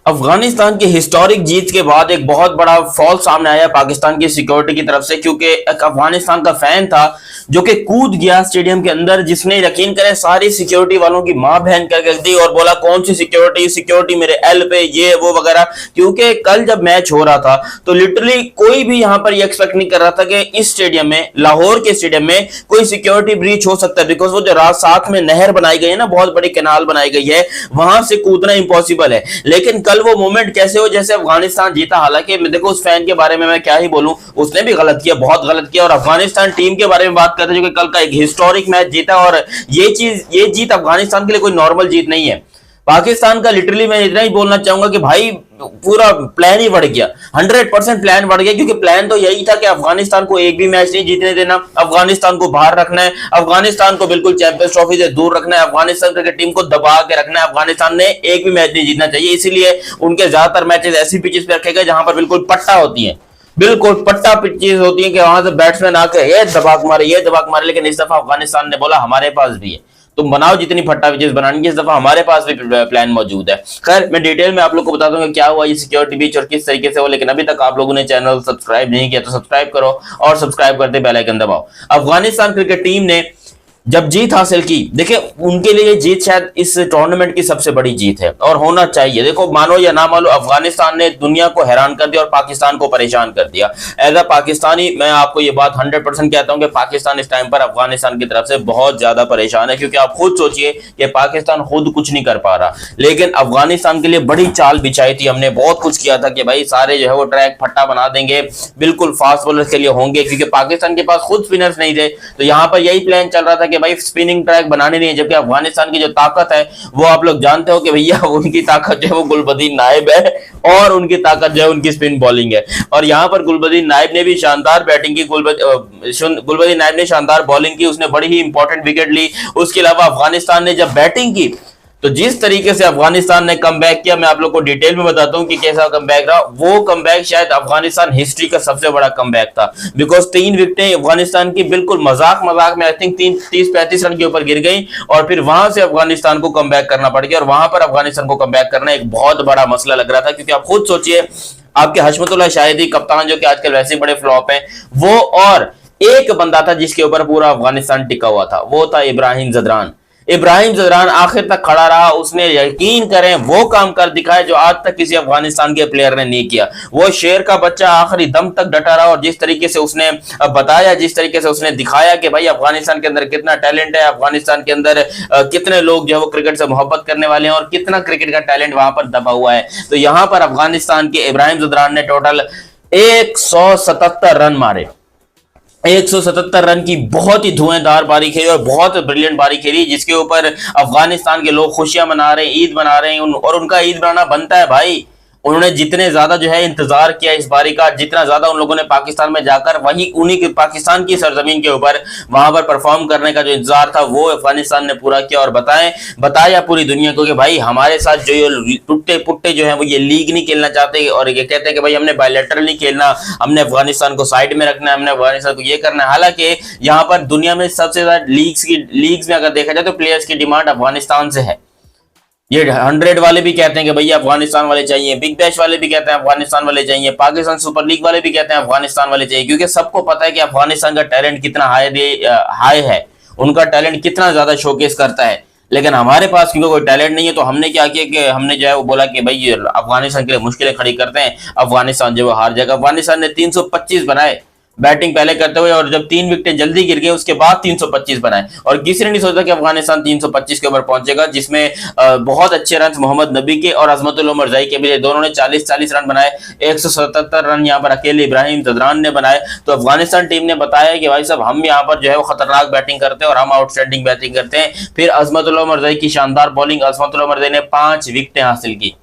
अफगानिस्तान की हिस्टोरिक जीत के बाद एक बहुत बड़ा फॉल सामने आया पाकिस्तान की सिक्योरिटी की तरफ से, क्योंकि एक अफगानिस्तान का फैन था जो कि कूद गया स्टेडियम के अंदर, जिसने यकीन करें सारी सिक्योरिटी वालों की मां बहन कर दी और बोला कौन सी सिक्योरिटी, सिक्योरिटी मेरे एल पे, ये वो वगैरह। क्योंकि कल जब मैच हो रहा था तो लिटरली कोई भी यहां पर ये एक्सपेक्ट नहीं कर रहा था कि इस स्टेडियम में, लाहौर के स्टेडियम में कोई सिक्योरिटी ब्रीच हो सकता है, बिकॉज वो जो रात साथ में नहर बनाई गई है ना, बहुत बड़ी कैनाल बनाई गई है, वहां से कूदना इंपॉसिबल है। लेकिन कल वो मोमेंट कैसे हो जैसे अफगानिस्तान जीता। हालांकि देखो उस फैन के बारे में मैं क्या ही बोलूं, उसने भी गलत किया, बहुत गलत किया। और अफगानिस्तान टीम के बारे में बात करते हैं जो कि कल का एक हिस्टोरिक मैच जीता, और ये जीत अफगानिस्तान के लिए कोई नॉर्मल जीत नहीं है। पाकिस्तान का लिटरली मैं इतना ही बोलना चाहूंगा कि भाई पूरा प्लान ही बढ़ गया, 100% प्लान बढ़ गया, क्योंकि प्लान तो यही था कि अफगानिस्तान को एक भी मैच नहीं जीतने देना, अफगानिस्तान को बाहर रखना है, अफगानिस्तान को बिल्कुल चैंपियंस ट्रॉफी से दूर रखना है, अफगानिस्तान क्रिकेट टीम को दबा के रखना है, अफगानिस्तान ने एक भी मैच नहीं जीतना चाहिए। इसीलिए उनके ज्यादातर मैचेस ऐसी पिचेस पे रखे गए जहां पर बिल्कुल पट्टा होती है, बिल्कुल पट्टा पिचेस होती है कि वहां से बैट्समैन आके ये दबाक मारे, ये दबाक मारे। लेकिन इस दफा अफगानिस्तान ने बोला हमारे पास भी है, तुम बनाओ जितनी फट्टा पिचेस बनानी है, इस दफा हमारे पास भी प्लान मौजूद है। खैर मैं डिटेल में आप लोग को बता दूंगा क्या हुआ ये सिक्योरिटी बीच और किस तरीके से हो। लेकिन अभी तक आप लोगों ने चैनल सब्सक्राइब नहीं किया तो सब्सक्राइब करो और सब्सक्राइब करते बेल आइकन दबाओ। अफगानिस्तान क्रिकेट टीम ने जब जीत हासिल की, देखिए उनके लिए ये जीत शायद इस टूर्नामेंट की सबसे बड़ी जीत है और होना चाहिए। देखो मानो या ना मानो, अफगानिस्तान ने दुनिया को हैरान कर दिया और पाकिस्तान को परेशान कर दिया। एज अ पाकिस्तानी मैं आपको ये बात 100% कहता हूं कि पाकिस्तान इस टाइम पर अफगानिस्तान की तरफ से बहुत ज्यादा परेशान है, क्योंकि आप खुद सोचिए कि पाकिस्तान खुद कुछ नहीं कर पा रहा, लेकिन अफगानिस्तान के लिए बड़ी चाल बिछाई थी हमने, बहुत कुछ किया था कि भाई सारे जो है वो ट्रैक फट्टा बना देंगे, बिल्कुल फास्ट बॉलर के लिए होंगे, क्योंकि पाकिस्तान के पास खुद स्पिनर्स नहीं थे। तो यहां पर यही प्लान चल रहा था कि भाई स्पिनिंग ट्रैक बनाने नहीं है। जबकि अफगानिस्तान की जो ताकत है वो आप लोग जानते हो कि भैया उनकी ताकत जो है वो गुलबदीन नायब है और उनकी ताकत जो है उनकी स्पिन बॉलिंग है। और यहां पर गुलबदीन नायब ने भी शानदार बैटिंग की, गुलबदीन नायब ने शानदार बॉलिंग की, उसने बड़ी ही इंपॉर्टेंट विकेट ली। उसके अलावा अफगानिस्तान ने जब बैटिंग की तो जिस तरीके से अफगानिस्तान ने कमबैक किया, मैं आप लोग को डिटेल में बताता हूं कि कैसा कमबैक रहा। वो कमबैक शायद अफगानिस्तान हिस्ट्री का सबसे बड़ा कमबैक था, बिकॉज 3 विकेटें अफगानिस्तान की बिल्कुल मजाक में आई थिंक 30-35 रन के ऊपर गिर गई, और फिर वहां से अफगानिस्तान को कमबैक करना पड़ गया। और वहां पर अफगानिस्तान को कमबैक करना एक बहुत बड़ा मसला लग रहा था, क्योंकि आप खुद सोचिए आपके हशमतुल्लाह शाहिदी कप्तान जो कि आजकल वैसे बड़े फ्लॉप हैं, वो और एक बंदा था जिसके ऊपर पूरा अफगानिस्तान टिका हुआ था, वो था इब्राहिम जदरान। इब्राहिम जदरान आखिर तक खड़ा रहा, उसने यकीन करें वो काम कर दिखाया जो आज तक किसी अफगानिस्तान के प्लेयर ने नहीं किया। वो शेर का बच्चा आखिरी दम तक डटा रहा, और जिस तरीके से उसने बताया, जिस तरीके से उसने दिखाया कि भाई अफगानिस्तान के अंदर कितना टैलेंट है, अफगानिस्तान के अंदर कितने लोग जो है वो क्रिकेट से मोहब्बत करने वाले हैं और कितना क्रिकेट का टैलेंट वहां पर दबा हुआ है। तो यहां पर अफगानिस्तान के इब्राहिम जदरान ने टोटल 177 रन मारे, 177 रन की बहुत ही धुआंधार पारी खेली और बहुत ब्रिलियंट पारी खेली, जिसके ऊपर अफगानिस्तान के लोग खुशियां मना रहे हैं, ईद मना रहे हैं, और उनका ईद मनाना बनता है भाई। उन्होंने जितने ज्यादा जो है इंतजार किया इस बारी का, जितना ज्यादा उन लोगों ने पाकिस्तान में जाकर वही उन्हीं के पाकिस्तान की सरजमीन के ऊपर वहां पर परफॉर्म करने का जो इंतजार था वो अफगानिस्तान ने पूरा किया, और बताया पूरी दुनिया को कि भाई हमारे साथ जो ये टुट्टे पुट्टे जो है वो ये लीग नहीं खेलना चाहते, और ये कहते हैं कि भाई हमने बायलैटरल नहीं खेलना, हमने अफगानिस्तान को साइड में रखना है, हमने अफगानिस्तान को ये करना है। हालांकि यहाँ पर दुनिया में सबसे ज्यादा लीग्स में अगर देखा जाए तो प्लेयर्स की डिमांड अफगानिस्तान से है। ये 100 वाले भी कहते हैं कि भैया अफगानिस्तान वाले चाहिए, बिग बैश वाले भी कहते हैं अफगानिस्तान वाले चाहिए, पाकिस्तान सुपर लीग वाले भी कहते हैं अफगानिस्तान वाले चाहिए, क्योंकि सबको पता है कि अफगानिस्तान का टैलेंट कितना हाई है, उनका टैलेंट कितना ज्यादा शोकेस करता है। लेकिन हमारे पास क्योंकि कोई टैलेंट नहीं है, तो हमने क्या किया कि हमने जो है वो बोला कि भाई अफगानिस्तान के लिए मुश्किलें खड़ी करते हैं, अफगानिस्तान जो है हार जाएगा। अफगानिस्तान ने 325 बनाए बैटिंग पहले करते हुए, और जब 3 विकेटें जल्दी गिर गई उसके बाद 325 बनाए, और किसी ने नहीं सोचा कि अफगानिस्तान 325 के ऊपर पहुंचेगा, जिसमें बहुत अच्छे रन मोहम्मद नबी के और अजमतुल उमर जई के भी, दोनों ने 40-40 रन बनाए। 177 रन यहाँ पर अकेले इब्राहिम जदरान ने बनाए। तो अफगानिस्तान टीम ने बताया कि भाई साहब हम यहाँ पर जो है वो खतरनाक बैटिंग करते हैं और हम आउटस्टैंडिंग बैटिंग करते हैं। फिर अजमतुल उमर जई की शानदार बॉलिंग, अजमतुल उमर जई ने 5 विकेटें हासिल की,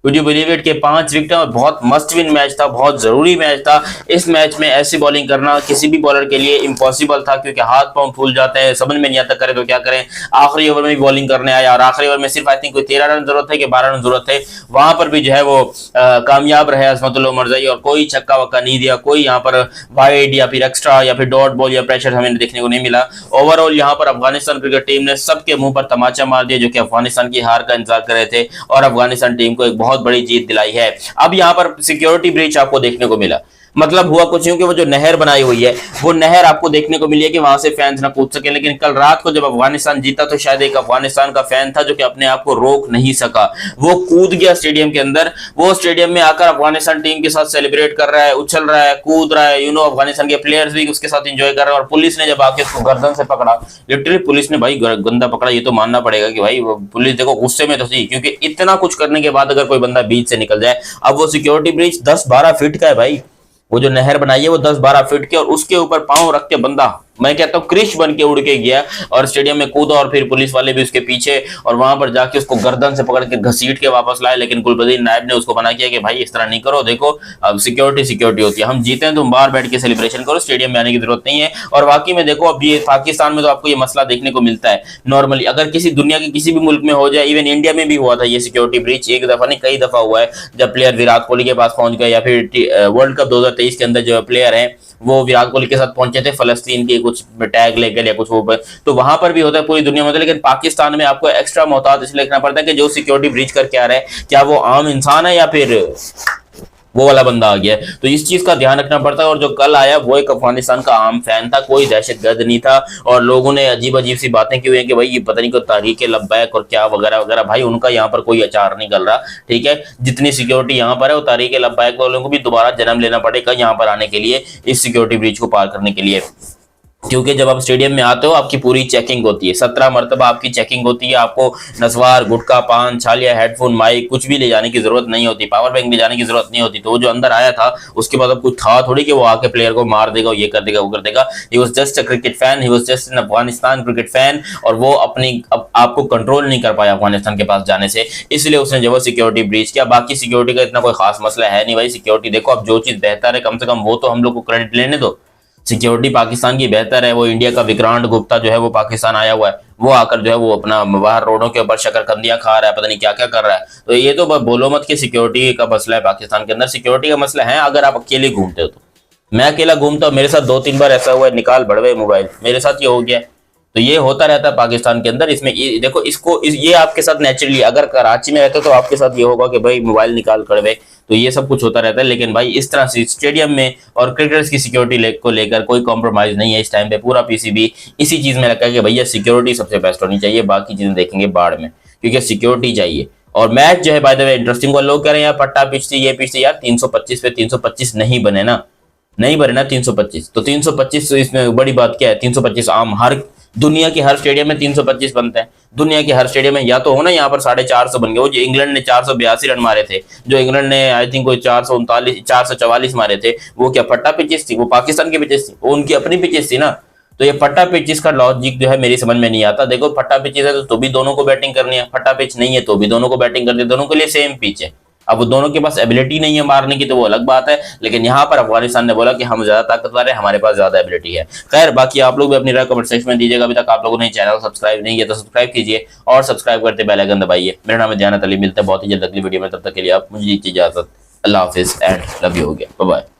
वुड यू बिलीव इट के 5 विकेट, और बहुत मस्ट विन मैच था, बहुत जरूरी मैच था। इस मैच में ऐसी बॉलिंग करना किसी भी बॉलर के लिए इम्पॉसिबल था, क्योंकि हाथ पांव फूल जाते हैं, समझ में नहीं आता करे तो क्या करें। आखिरी ओवर में भी बॉलिंग करने आया, और आखिरी ओवर में सिर्फ आई थिंक कोई 13 रन जरूरत है कि 12 रन जरूरत है, वहां पर भी जो है वो कामयाब रहे अजमतुल उमर जई, और कोई छक्का वक्का नहीं दिया, कोई यहाँ पर वाइड या फिर एक्स्ट्रा या फिर डॉट बॉल या प्रेशर हमें देखने को नहीं मिला। ओवरऑल यहाँ पर अफगानिस्तान क्रिकेट टीम ने सबके मुंह पर तमाचा मार दिया जो कि अफगानिस्तान की हार का इंतजार कर रहे थे, और अफगानिस्तान टीम को एक बहुत बहुत बड़ी जीत दिलाई है। अब यहाँ पर सिक्योरिटी ब्रीच आपको देखने को मिला, मतलब हुआ कुछ यूं कि वो जो नहर बनाई हुई है वो नहर आपको देखने को मिली है कि वहां से फैंस ना कूद सके, लेकिन कल रात को जब अफगानिस्तान जीता तो शायद एक अफगानिस्तान का फैन था जो कि अपने आप को रोक नहीं सका, वो कूद गया स्टेडियम के अंदर। वो स्टेडियम में आकर अफगानिस्तान टीम के साथ सेलिब्रेट कर रहा है, उछल रहा है, कूद रहा है, अफगानिस्तान के प्लेयर्स भी उसके साथ एंजॉय कर रहे हैं। और पुलिस ने जब आके उसको गर्दन से पकड़ा, लिटरली पुलिस ने भाई गंदा पकड़ा, ये तो मानना पड़ेगा कि भाई पुलिस देखो गुस्से में तो थी, क्योंकि इतना कुछ करने के बाद अगर कोई बंदा बीच से निकल जाए। अब वो सिक्योरिटी ब्रीच 10-12 फीट का है भाई, वो जो नहर बनाई है वो 10-12 फीट के, और उसके ऊपर पांव रख के बंदा, मैं कहता हूँ क्रिश बन के उड़ के गया और स्टेडियम में कूदा, और फिर पुलिस वाले भी उसके पीछे, और वहां पर जाके उसको गर्दन से पकड़ के घसीट के वापस लाए। लेकिन कुलबदीन नायब ने उसको मना किया कि भाई इस तरह नहीं करो, देखो अब सिक्योरिटी होती है, हम जीते हैं, तुम बाहर बैठ के सेलिब्रेशन करो, स्टेडियम में आने की जरूरत नहीं है। और वाकई में देखो अब ये पाकिस्तान में तो आपको ये मसला देखने को मिलता है नॉर्मली, अगर किसी दुनिया के किसी भी मुल्क में हो जाए, इवन इंडिया में भी हुआ था ये सिक्योरिटी ब्रीच, एक दफा नहीं कई दफा हुआ है, जब प्लेयर विराट कोहली के पास पहुंच गए, या फिर वर्ल्ड कप 2023 के अंदर जो प्लेयर है वो विराट कोहली के साथ पहुंचे थे फलस्तीन के कुछ टैग लेकर या कुछ वो, तो वहां पर भी होता है पूरी दुनिया में। लेकिन पाकिस्तान में आपको एक्स्ट्रा मोहतात इसलिए रखना पड़ता है कि जो सिक्योरिटी ब्रीच करके आ रहा है, क्या वो आम इंसान है या फिर वो वाला बंदा आ गया, तो इस चीज का ध्यान रखना पड़ता है। और जो कल आया वो एक अफगानिस्तान का आम फैन था, कोई दहशतगर्द नहीं था। और लोगों ने अजीब अजीब सी बातें की हुई है कि भाई ये पता नहीं कोई तहरीक लब्बैक और क्या वगैरह वगैरह, भाई उनका यहाँ पर कोई अचार नहीं गल रहा, ठीक है। जितनी सिक्योरिटी यहाँ पर है वो तहरीक लब्बैक वालों को भी दोबारा जन्म लेना पड़ेगा यहाँ पर आने के लिए, इस सिक्योरिटी ब्रीच को पार करने के लिए। क्योंकि जब आप स्टेडियम में आते हो आपकी पूरी चेकिंग होती है, 17 मरतबा आपकी चेकिंग होती है, आपको नस्वार, गुटखा, पान, छालिया, हेडफोन, माइक कुछ भी ले जाने की जरूरत नहीं होती, पावर बैंक ले जाने की जरूरत नहीं होती। तो वो जो अंदर आया था उसके बाद अब कुछ था थोड़ी कि वो आके प्लेयर को मार देगा, ये कर देगा, वो कर देगा। He was just a cricket fan, he was just an Afghanistan cricket fan, और वो अपनी आपको कंट्रोल नहीं कर पाया अफगानिस्तान के पास जाने से, इसलिए उसने जो सिक्योरिटी ब्रीच किया। बाकी सिक्योरिटी का इतना कोई खास मसला है नहीं भाई, सिक्योरिटी देखो अब जो चीज बेहतर है कम से कम वो तो हम लोग को क्रेडिट लेने दो। सिक्योरिटी पाकिस्तान की बेहतर है, वो इंडिया का विक्रांत गुप्ता जो है वो पाकिस्तान आया हुआ है, वो आकर जो है वो अपना बाहर रोडों के ऊपर शकरकंदियां खा रहा है, पता नहीं क्या क्या कर रहा है। तो ये तो बोलो मत कि सिक्योरिटी का मसला है पाकिस्तान के अंदर, सिक्योरिटी का मसला है अगर आप अकेले घूमते हो तो। मैं अकेला घूमता हूँ, मेरे साथ 2-3 बार ऐसा हुआ है, निकाल बड़वे मोबाइल, मेरे साथ ये हो गया। तो ये होता रहता है पाकिस्तान के अंदर। इसमें ये देखो ये आपके साथ नेचुरली, अगर कराची में रहते तो आपके साथ ये होगा कि भाई मोबाइल निकाल कड़वे, तो ये सब कुछ होता रहता है। लेकिन भाई इस तरह से स्टेडियम में और क्रिकेटर्स की सिक्योरिटी को लेकर कोई कॉम्प्रोमाइज नहीं है इस टाइम पे। पूरा पीसीबी इसी चीज में रखा है कि भैया सिक्योरिटी सबसे बेस्ट होनी चाहिए, बाकी चीजें देखेंगे बाढ़ में, क्योंकि सिक्योरिटी चाहिए। और मैच जो है बाय द वे इंटरेस्टिंग हुआ, लोग कह रहे हैं यार पट्टा पिच थी, ये पिच थी, यार 325 पे 325 नहीं बने ना, नहीं बने ना 325, तो 325 इसमें बड़ी बात क्या है। 325 आम हर दुनिया के हर स्टेडियम में 325 बनते हैं, दुनिया के हर स्टेडियम में। या तो हो ना यहाँ पर 450 बन गए, वो जो इंग्लैंड ने 482 रन मारे थे, जो इंग्लैंड ने आई थिंक कोई 444 मारे थे, वो क्या पट्टा पिचेस थी? वो पाकिस्तान की पिचेस थी, वो उनकी अपनी पिचेस थी ना। तो ये पट्टा पिचेस का लॉजिक जो है मेरी समझ में नहीं आता। देखो पट्टा पिचेस है तो भी दोनों को बैटिंग करनी है, पट्टा पिच नहीं है तो भी दोनों को बैटिंग करनी है, दोनों के लिए सेम पिच है। अब वो दोनों के पास एबिलिटी नहीं है मारने की तो वो अलग बात है, लेकिन यहाँ पर अफगानिस्तान ने बोला कि हम ज्यादा ताकतवर है, हमारे पास ज्यादा एबिलिटी है। खैर बाकी आप लोग भी अपनी राय कमेंट सेक्शन में दीजिएगा। अभी तक आप लोगों ने चैनल सब्सक्राइब नहीं किया तो सब्सक्राइब कीजिए और सब्सक्राइब करते बेल आइकन दबाइए। मेरा नाम है ध्यान अली, मिलता है बहुत ही जल्द अगली वीडियो में, तब तक के लिए आप मुझे दीजिए इजाजत। अल्लाह हाफिज एंड लव यू हो गया, बाय बाय।